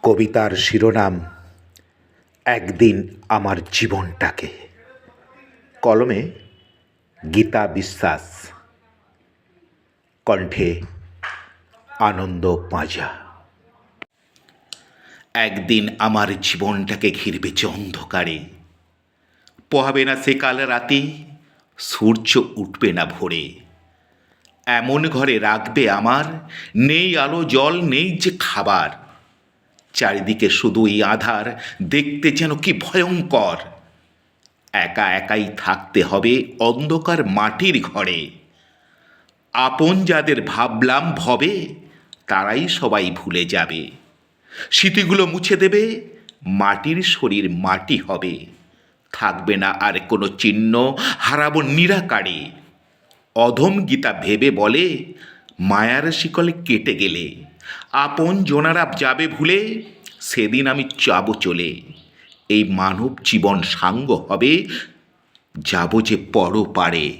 কবিতার শিরোনাম একদিন আমার জীবনটাকে। কলমে গীতা বিশ্বাস, কণ্ঠে আনন্দ পাঁজা। একদিন আমার জীবনটাকে ঘিরবে যে অন্ধকারে, পোহাবে না সে কাল রাতে, সূর্য উঠবে না ভোরে। এমন ঘরে রাখবে আমার, নেই আলো জল নেই যে খাবার, চারিদিকে শুধুই আধার, দেখতে যেন কি ভয়ঙ্কর। একা একাই থাকতে হবে অন্ধকার মাটির ঘরে। আপন যাদের ভাবলাম ভবে, তারাই সবাই ভুলে যাবে। স্মৃতিগুলো মুছে দেবে, মাটির শরীর মাটি হবে। থাকবে না আর কোনো চিহ্ন, হারাবো নিরাকারে। অধম গীতা ভেবে বলে, মায়ার শিকলে কেটে গেলে আপন জনারা যাবে ভুলে, সেদিন আমি যাব চলে। এই মানব জীবন সাঙ্গ হবে, যাব যে পরপারে।